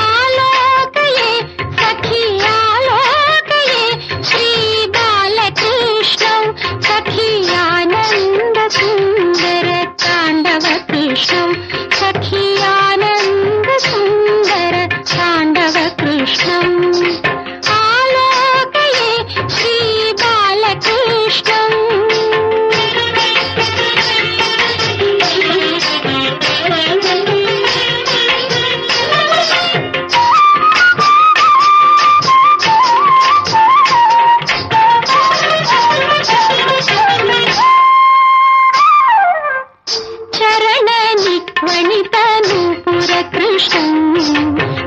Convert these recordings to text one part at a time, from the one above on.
ఆలోకయే సఖీ ఆలోకయే శ్రీ బాలకృష్ణం సఖీ ఆనంద సుందర తాండవ కృష్ణం సఖీ ఆనంద సుందర తాండవ కృష్ణం ఆలోకయే శ్రీ బాలకృష్ణం. కృష్ణం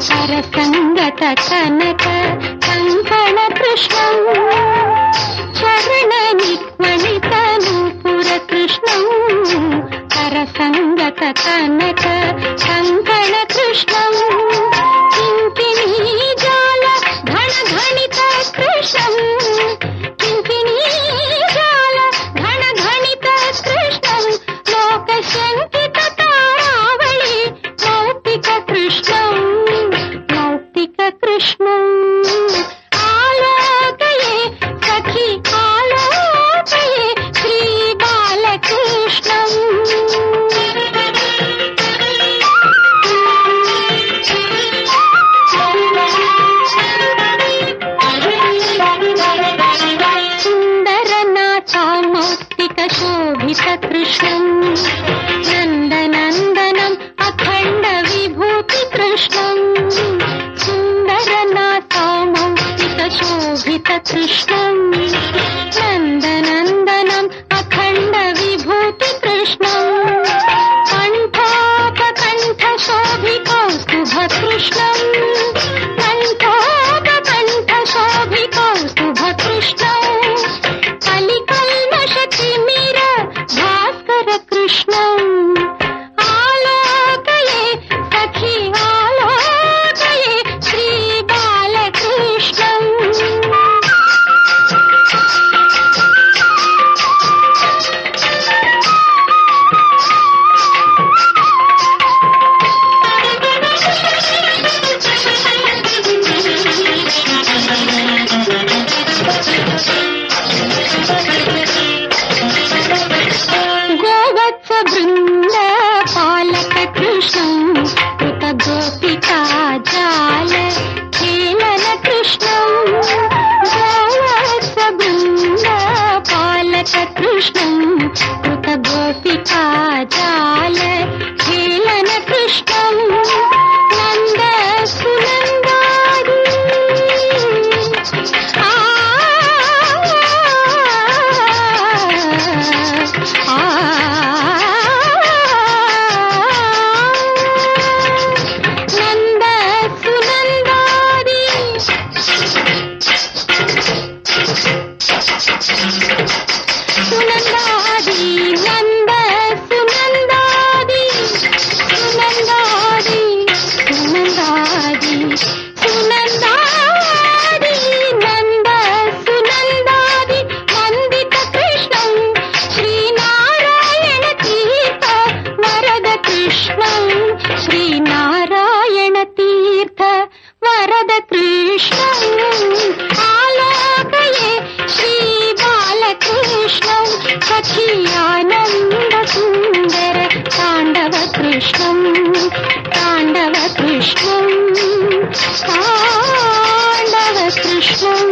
సరసంగత కనక కంకణ కృష్ణం చరణ నిత్వణిత నూపుర కృష్ణం సరసంగత కనక కంకణ కృష్ణం కింకిణీ జాల ఘన ఘణిత కృష్ణం కింకిణీ జాల ఘన ఘణిత కృష్ణం లోక శంకిత తారావళి మౌక్తిక కృష్ణం మౌక్తిక కృష్ణం ఆలోకయే సఖీ ఆలోకయే శ్రీ బాలకృష్ణం. సుందరనాథ మౌక్తిక శోభిత కృష్ణం నందనందనం అఖండ విభూతి కృష్ణం సుందరనాథ మౌక్తిక శోభిత కృష్ణం నందనందనం అఖండ విభూతి కృష్ణం కంఠోపకంఠ శోభి కౌస్తుభ కృష్ణం కంఠోపకంఠ శోభి కౌస్తుభ కృష్ణం కలికల్మష తిమిర భాస్కర కృష్ణం ఆలోకయే సఖీ ఆలోకయే శ్రీ బాలకృష్ణం. గోవత్స బృంద పాలక కృష్ణం కృత గోపికా జాల ఖేళన కృష్ణం గోవత్స బృంద పాలక కృష్ణం కృత గోపికా జాల ఖేళన కృష్ణం నంద సునందాది నంద సునందాది సునందాది నంద సునందాది సునందాది సునందాది సునందాది నంద సునందాది వందిత కృష్ణం శ్రీనారాయణ తీర్థ వరద కృష్ణం శ్రీనారాయణ తీర్థ వరద కృష్ణం ఆలోకయే శ్రీ బాలకృష్ణం సఖీ ఆనంద సుందర తాండవ కృష్ణం తాండవ కృష్ణం తాండవ కృష్ణం.